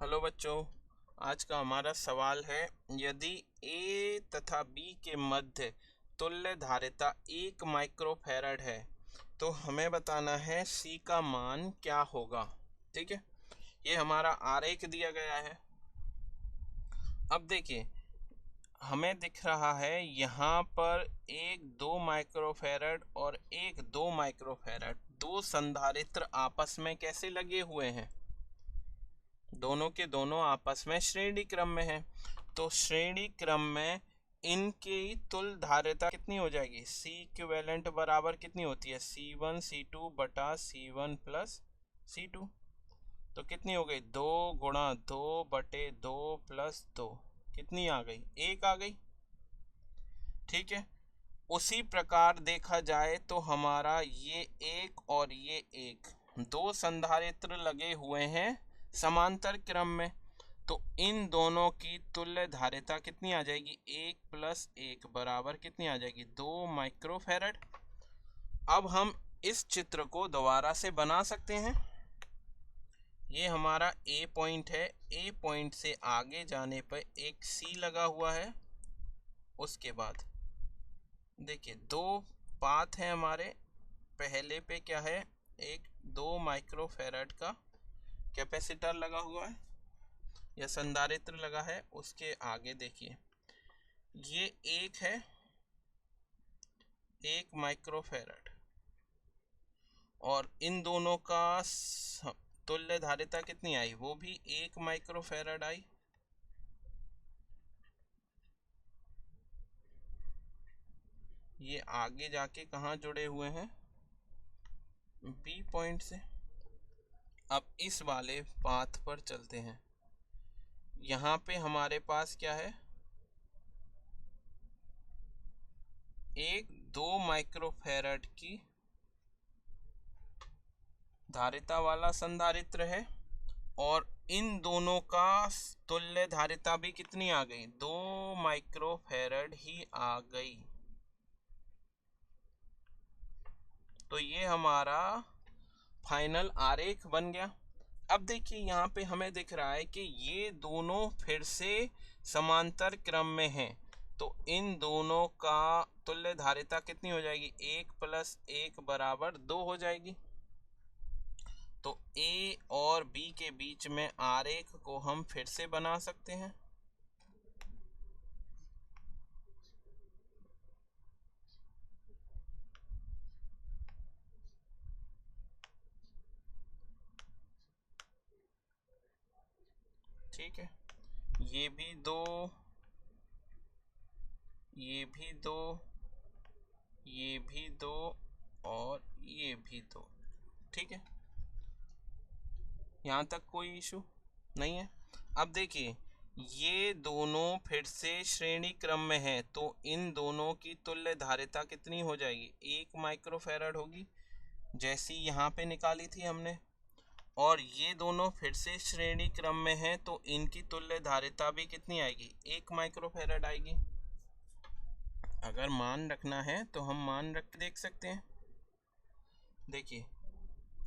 Hello बच्चों, आज का हमारा सवाल है, यदि ए तथा बी के मध्य तुल्य धारिता 1 माइक्रोफैरड है तो हमें बताना है सी का मान क्या होगा। ठीक है, ये हमारा आरेख दिया गया है। अब देखिए, हमें दिख रहा है यहाँ पर एक 2 माइक्रोफैरड और एक 2 माइक्रोफैरड, दो संधारित्र आपस में कैसे लगे हुए हैं, दोनों के दोनों आपस में श्रेणी क्रम में है। तो श्रेणी क्रम में इनकी तुल्य धारिता कितनी हो जाएगी, सी इक्विवेलेंट बराबर कितनी होती है, C1 C2 बटा C1 प्लस C2। तो कितनी हो गई, 2 गुणा 2 बटे 2 प्लस 2, कितनी आ गई, 1 आ गई। ठीक है, उसी प्रकार देखा जाए तो हमारा ये एक और ये एक, दो संधारित्र लगे हुए हैं समांतर क्रम में, तो इन दोनों की तुल्य धारिता कितनी आ जाएगी, 1 प्लस 1 बराबर कितनी आ जाएगी, 2 माइक्रोफैरड। अब हम इस चित्र को दोबारा से बना सकते हैं। ये हमारा ए पॉइंट है, ए पॉइंट से आगे जाने पर एक सी लगा हुआ है। उसके बाद देखिए, दो पाथ हैं हमारे, पहले पे क्या है, एक 2 माइक्रोफैरड का कैपेसिटर लगा हुआ है या संधारित्र लगा है। उसके आगे देखिए, ये एक है 1 माइक्रोफैरड, और इन दोनों का तुल्य धारिता कितनी आई, वो भी 1 माइक्रोफैरड आई। ये आगे जाके कहाँ जुड़े हुए हैं, बी पॉइंट से। अब इस वाले पाथ पर चलते हैं। यहाँ पे हमारे पास क्या है, एक 2 माइक्रोफैरड की धारिता वाला संधारित्र है, और इन दोनों का तुल्य धारिता भी कितनी आ गई, 2 माइक्रोफैरड ही आ गई। तो ये हमारा फाइनल आरेख बन गया। अब देखिए, यहाँ पे हमें दिख रहा है कि ये दोनों फिर से समांतर क्रम में हैं, तो इन दोनों का तुल्य धारिता कितनी हो जाएगी, 1 प्लस 1 बराबर 2 हो जाएगी। तो ए और बी के बीच में आरेख को हम फिर से बना सकते हैं। ठीक है, ये भी दो, ये भी दो, ये भी दो, और ये भी दो। ठीक है, यहाँ तक कोई इशू नहीं है। अब देखिए, ये दोनों फिर से श्रेणी क्रम में है, तो इन दोनों की तुल्य धारिता कितनी हो जाएगी, 1 माइक्रोफैरड होगी, जैसी यहाँ पे निकाली थी हमने। और ये दोनों फिर से श्रेणी क्रम में है, तो इनकी तुल्य धारिता भी कितनी आएगी, 1 माइक्रोफैरड आएगी। अगर मान रखना है तो हम मान रख के देख सकते हैं। देखिए,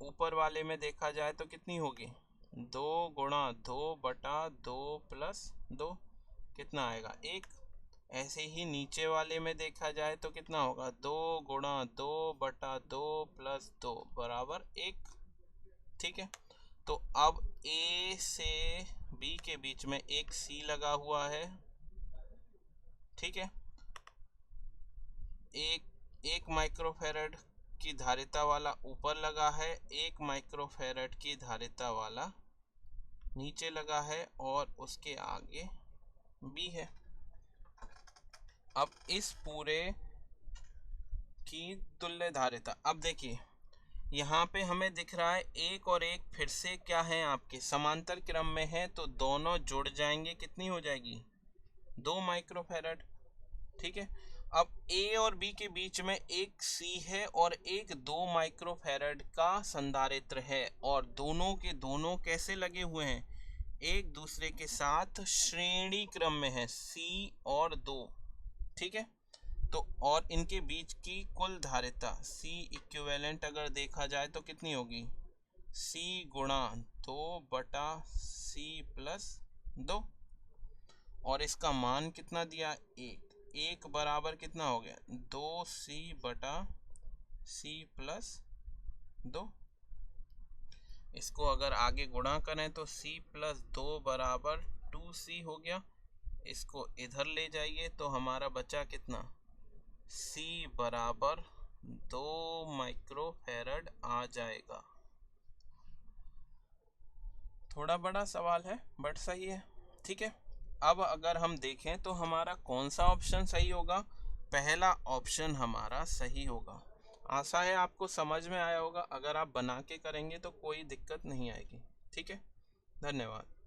ऊपर वाले में देखा जाए तो कितनी होगी, 2 गुणा 2 बटा 2 प्लस 2, कितना आएगा, 1। ऐसे ही नीचे वाले में देखा जाए तो कितना होगा, 2 गुणा 2 बटा 2 प्लस 2 बराबर 1। ठीक है, तो अब ए से बी के बीच में एक सी लगा हुआ है। ठीक है, एक माइक्रोफैरड की धारिता वाला ऊपर लगा है, 1 माइक्रोफैरड की धारिता वाला नीचे लगा है, और उसके आगे भी है। अब इस पूरे की तुल्य धारिता, अब देखिए, यहाँ पे हमें दिख रहा है एक और एक फिर से क्या है, आपके समांतर क्रम में है, तो दोनों जुड़ जाएंगे, कितनी हो जाएगी, 2 माइक्रोफैरड। ठीक है, अब ए और बी के बीच में एक सी है और एक 2 माइक्रोफैरड का संधारित्र है, और दोनों के दोनों कैसे लगे हुए हैं, एक दूसरे के साथ श्रेणी क्रम में है, सी और 2। ठीक है, तो और इनके बीच की कुल धारिता सी इक्विवेलेंट अगर देखा जाए तो कितनी होगी, सी गुणा 2 बटा C C+2 और इसका मान कितना दिया, 1 बराबर कितना हो गया, 2C/C+2। इसको अगर आगे गुणा करें तो C+2 बराबर 2C हो गया। इसको इधर ले जाइए तो हमारा बचा कितना, C बराबर 2 माइक्रोफैरड आ जाएगा। थोड़ा बड़ा सवाल है बट सही है, ठीक है। अब अगर हम देखें तो हमारा कौन सा ऑप्शन सही होगा, पहला ऑप्शन हमारा सही होगा। आशा है आपको समझ में आया होगा। अगर आप बना के करेंगे तो कोई दिक्कत नहीं आएगी, ठीक है। धन्यवाद।